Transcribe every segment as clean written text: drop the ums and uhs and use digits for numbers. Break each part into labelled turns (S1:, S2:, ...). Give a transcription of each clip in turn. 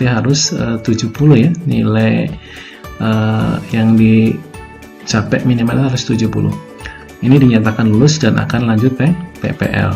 S1: nanti harus 70 ya, nilai yang dicapai minimal harus 70. Ini dinyatakan lulus dan akan lanjut PPL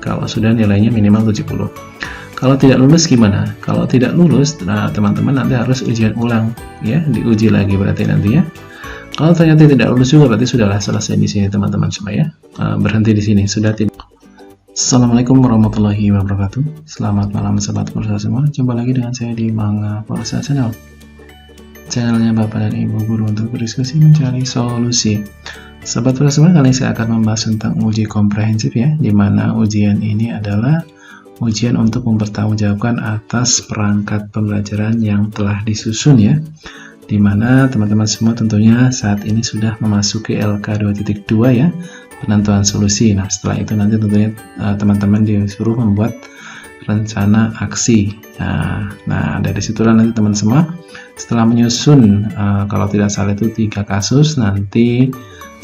S1: kalau sudah nilainya minimal 70. Kalau tidak lulus gimana? Kalau tidak lulus, nah teman-teman nanti harus ujian ulang ya, diuji lagi berarti nanti ya. Kalau ternyata tidak lulus juga berarti sudahlah selesai di sini teman-teman semua ya. Berhenti di sini sudah tidak. Assalamualaikum warahmatullahi wabarakatuh. Selamat malam sahabat Forza semua. Jumpa lagi dengan saya di Manga Forza Channel. Channelnya Bapak dan Ibu guru untuk berdiskusi mencari solusi. Sahabat Forza semua, kali ini saya akan membahas tentang uji komprehensif ya, di mana ujian ini adalah ujian untuk mempertanggungjawabkan atas perangkat pembelajaran yang telah disusun ya, di mana teman-teman semua tentunya saat ini sudah memasuki LK 2.2 ya, penentuan solusi. Nah setelah itu nanti tentunya teman-teman disuruh membuat rencana aksi. Nah dari situlah nanti teman semua setelah menyusun kalau tidak salah itu 3 kasus, nanti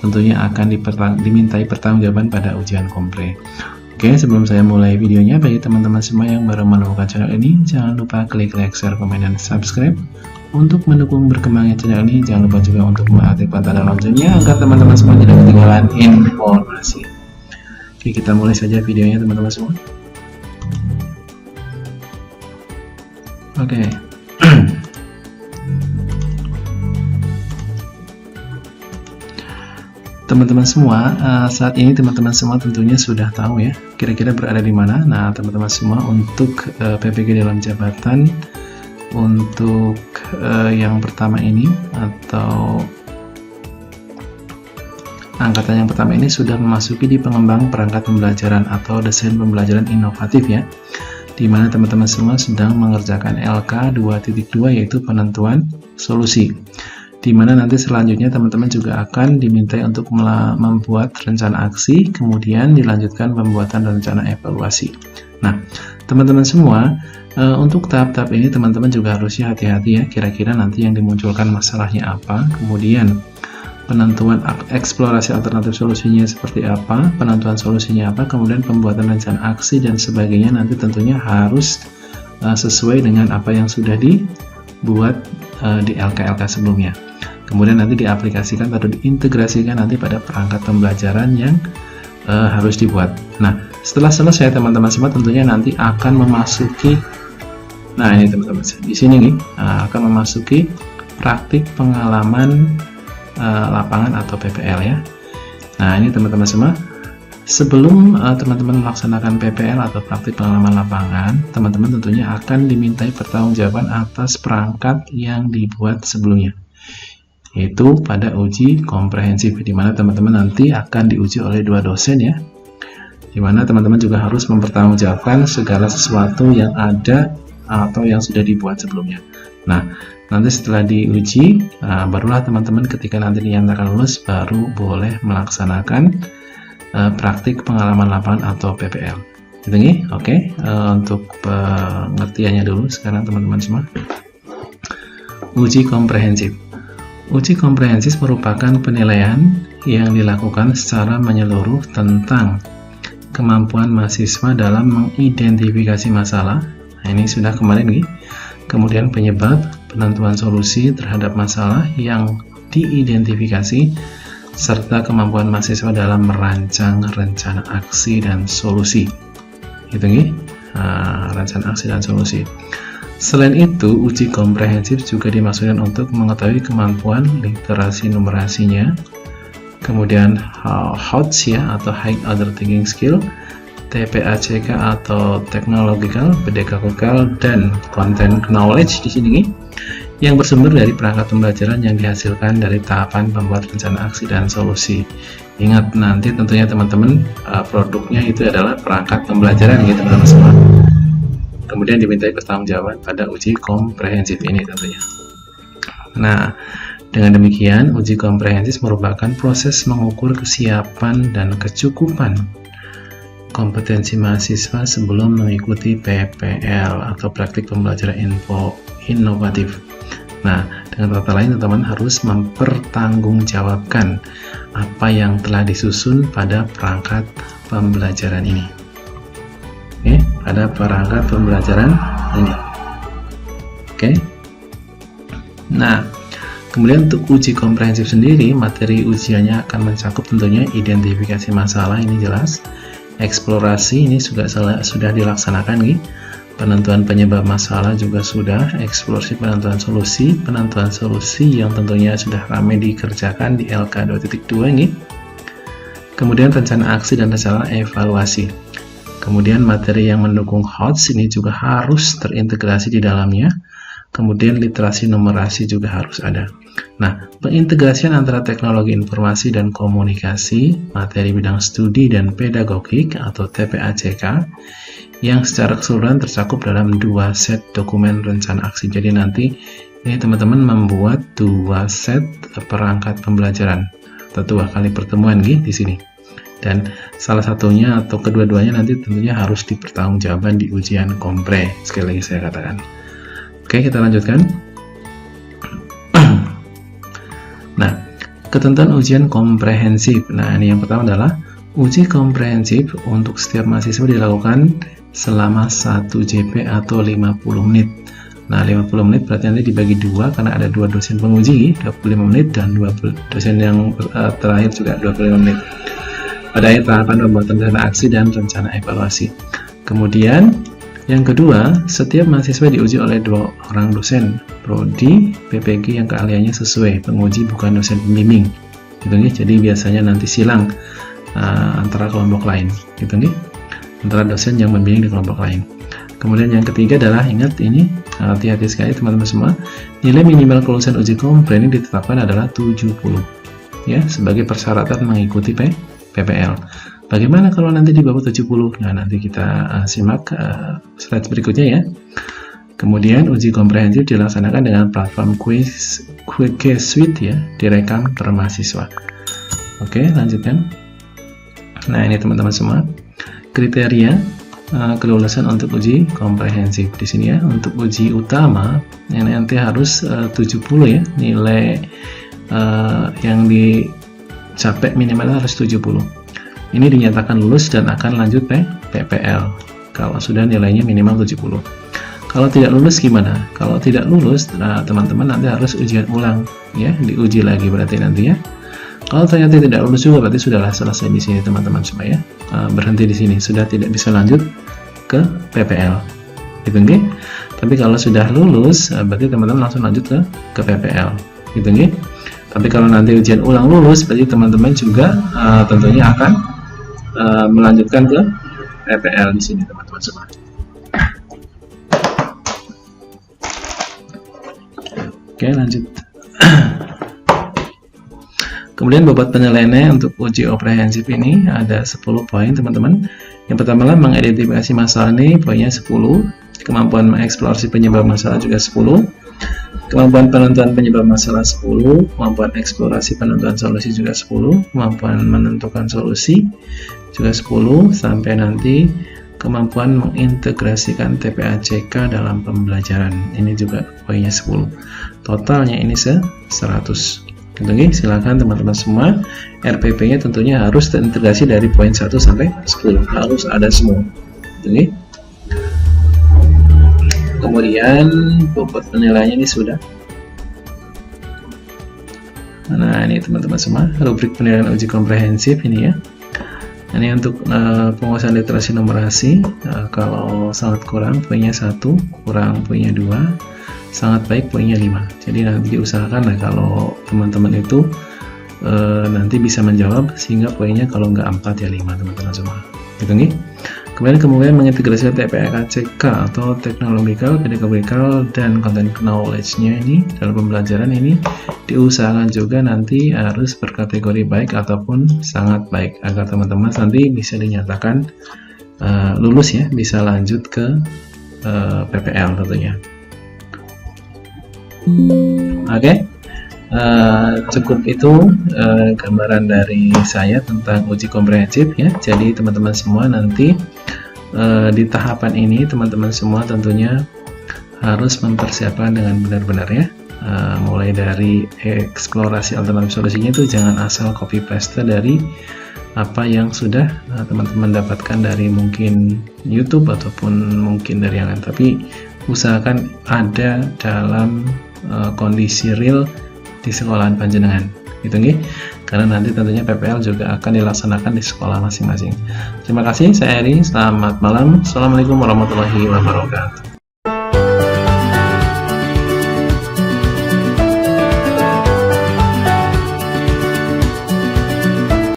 S1: tentunya akan dimintai pertanggungjawaban pada ujian kompre. Oke, sebelum saya mulai videonya, bagi teman-teman semua yang baru menemukan channel ini, jangan lupa klik like, share, komen, dan subscribe. Untuk mendukung berkembangnya channel ini, jangan lupa juga untuk mengaktifkan tanda loncengnya agar teman-teman semua tidak ketinggalan informasi. Oke, kita mulai saja videonya teman-teman semua. Oke. Teman-teman semua, saat ini teman-teman semua tentunya sudah tahu ya, kira-kira berada di mana. Nah, teman-teman semua untuk PPG dalam jabatan untuk yang pertama ini atau angkatan yang pertama ini sudah memasuki di pengembang perangkat pembelajaran atau desain pembelajaran inovatif ya, di mana teman-teman semua sedang mengerjakan LK 2.2 yaitu penentuan solusi, di mana nanti selanjutnya teman-teman juga akan dimintai untuk membuat rencana aksi, kemudian dilanjutkan pembuatan rencana evaluasi. Nah, teman-teman semua, untuk tahap-tahap ini teman-teman juga harusnya hati-hati ya, kira-kira nanti yang dimunculkan masalahnya apa, kemudian penentuan eksplorasi alternatif solusinya seperti apa, penentuan solusinya apa, kemudian pembuatan rencana aksi dan sebagainya nanti tentunya harus sesuai dengan apa yang sudah dibuat di LK-LK sebelumnya. Kemudian nanti diaplikasikan atau diintegrasikan nanti pada perangkat pembelajaran yang harus dibuat. Nah, setelah selesai teman-teman semua tentunya nanti akan memasuki, nah ini teman-teman di sini nih akan memasuki praktik pengalaman lapangan atau PPL ya. Nah ini teman-teman semua, sebelum teman-teman melaksanakan PPL atau praktik pengalaman lapangan, teman-teman tentunya akan dimintai pertanggungjawaban atas perangkat yang dibuat sebelumnya, yaitu pada uji komprehensif, di mana teman-teman nanti akan diuji oleh 2 dosen ya, di mana teman-teman juga harus mempertanggungjawabkan segala sesuatu yang ada atau yang sudah dibuat sebelumnya. Nah, nanti setelah diuji, barulah teman-teman ketika nanti dinyatakan lulus, baru boleh melaksanakan praktik pengalaman lapangan atau PPL. Gitu nih, oke. Untuk pengertiannya dulu sekarang teman-teman semua. Uji komprehensif. Uji komprehensif merupakan penilaian yang dilakukan secara menyeluruh tentang kemampuan mahasiswa dalam mengidentifikasi masalah. Nah, ini sudah kemarin nih. Kemudian penyebab, penentuan solusi terhadap masalah yang diidentifikasi, serta kemampuan mahasiswa dalam merancang rencana aksi dan solusi. Gitu nih, rencana aksi dan solusi. Selain itu, uji komprehensif juga dimaksudkan untuk mengetahui kemampuan literasi numerasinya, kemudian HOTS ya atau High Order Thinking Skill, TPACK atau Technological, Pedagogical, dan Content Knowledge di sini yang bersumber dari perangkat pembelajaran yang dihasilkan dari tahapan pembuat rencana aksi dan solusi. Ingat nanti tentunya teman-teman produknya itu adalah perangkat pembelajaran gitu teman-teman semua. Kemudian dimintai pertanggungjawaban pada uji komprehensif ini tentunya. Nah, dengan demikian uji komprehensif merupakan proses mengukur kesiapan dan kecukupan kompetensi mahasiswa sebelum mengikuti PPL atau praktik pembelajaran inovatif. Nah, dengan kata lain teman-teman harus mempertanggungjawabkan apa yang telah disusun pada perangkat pembelajaran ini. Oke, pada perangkat pembelajaran ini. Oke. Nah, kemudian untuk uji komprehensif sendiri, materi ujiannya akan mencakup tentunya identifikasi masalah, ini jelas. Eksplorasi ini juga sudah dilaksanakan nih. Penentuan penyebab masalah juga sudah, eksplorasi penentuan solusi yang tentunya sudah ramai dikerjakan di LK 2.2 nih. Kemudian rencana aksi dan rencana evaluasi. Kemudian materi yang mendukung HOTS ini juga harus terintegrasi di dalamnya. Kemudian literasi numerasi juga harus ada. Nah, pengintegrasian antara teknologi informasi dan komunikasi, materi bidang studi dan pedagogik atau TPACK yang secara keseluruhan tercakup dalam 2 set dokumen rencana aksi. Jadi nanti ini teman-teman membuat 2 set perangkat pembelajaran atau 2 kali pertemuan di sini. Dan salah satunya atau kedua-duanya nanti tentunya harus dipertanggungjawabkan di ujian kompre. Sekali lagi saya katakan. Oke, kita lanjutkan. Nah, ketentuan ujian komprehensif. Nah, ini yang pertama adalah uji komprehensif untuk setiap mahasiswa dilakukan selama 1 JP atau 50 menit. Nah, 50 menit berarti nanti dibagi 2 karena ada 2 dosen penguji, 25 menit, dan 2 dosen yang terakhir juga 25 menit. Pada akhir tahapan pembuatan rencana aksi dan rencana evaluasi. Kemudian, yang kedua, setiap mahasiswa diuji oleh 2 orang dosen, prodi, PPG yang keahliannya sesuai, penguji bukan dosen pembimbing. Gitu nih, jadi biasanya nanti silang antara kelompok lain, gitu nih. Antara dosen yang membimbing di kelompok lain. Kemudian yang ketiga adalah, ingat ini, hati-hati sekali teman-teman semua, nilai minimal kelulusan uji kompre ini ditetapkan adalah 70 ya, sebagai persyaratan mengikuti PPL. Bagaimana kalau nanti di bawah 70? Nah, nanti kita simak slide berikutnya ya. Kemudian uji komprehensif dilaksanakan dengan platform quiz suite ya, direkam per mahasiswa. Oke, lanjutkan. Nah, ini teman-teman semua. Kriteria kelulusan untuk uji komprehensif di sini ya. Untuk uji utama yang nanti harus 70 ya, nilai yang dicapai minimal harus 70. Ini dinyatakan lulus dan akan lanjut PPL kalau sudah nilainya minimal 70. Kalau tidak lulus gimana? Kalau tidak lulus, nah, teman-teman nanti harus ujian ulang ya, diuji lagi berarti nanti ya. Kalau ternyata tidak lulus juga berarti sudahlah selesai di sini teman-teman semua ya. Berhenti di sini, sudah tidak bisa lanjut ke PPL. Gitu nggih? Tapi kalau sudah lulus berarti teman-teman langsung lanjut ke PPL. Gitu nggih? Tapi kalau nanti ujian ulang lulus berarti teman-teman juga tentunya akan melanjutkan ke PPL di sini teman-teman semua. Oke, lanjut. Kemudian bobot penilaiannya untuk uji komprehensif ini ada 10 poin teman-teman. Yang pertama adalah mengidentifikasi masalah, ini poinnya 10. Kemampuan mengeksplorasi penyebab masalah juga 10. Kemampuan penentuan penyebab masalah 10. Kemampuan eksplorasi penentuan solusi juga 10. Kemampuan menentukan solusi juga 10. Sampai nanti kemampuan mengintegrasikan TPACK dalam pembelajaran, ini juga poinnya 10. Totalnya ini 100. Oke, silakan teman-teman semua. RPP-nya tentunya harus terintegrasi dari poin 1 sampai 10, harus ada semua. Oke. Kemudian bobot penilaiannya ini sudah. Nah, ini teman-teman semua, rubrik penilaian uji komprehensif ini ya. Ini untuk penguasaan literasi numerasi, kalau sangat kurang poinnya 1, kurang poinnya 2, sangat baik poinnya 5. Jadi nanti diusahakan lah kalau teman-teman itu nanti bisa menjawab, sehingga poinnya kalau nggak 4 ya 5 teman-teman semua. Gitu nih. Kemudian mengintegrasikan TPACK atau technological, pedagogical, dan content knowledge-nya ini dalam pembelajaran ini diusahakan juga nanti harus berkategori baik ataupun sangat baik agar teman-teman nanti bisa dinyatakan lulus ya, bisa lanjut ke PPL tentunya. Oke. Cukup itu gambaran dari saya tentang uji komprehensif ya. Jadi teman-teman semua nanti di tahapan ini teman-teman semua tentunya harus mempersiapkan dengan benar-benar ya. Mulai dari eksplorasi alternatif solusinya itu jangan asal copy paste dari apa yang sudah teman-teman dapatkan dari mungkin YouTube ataupun mungkin dari yang lain, tapi usahakan ada dalam kondisi real di sekolahan panjenengan gitu nggih, karena nanti tentunya PPL juga akan dilaksanakan di sekolah masing-masing. Terima kasih, saya Eri, selamat malam. Assalamualaikum warahmatullahi wabarakatuh.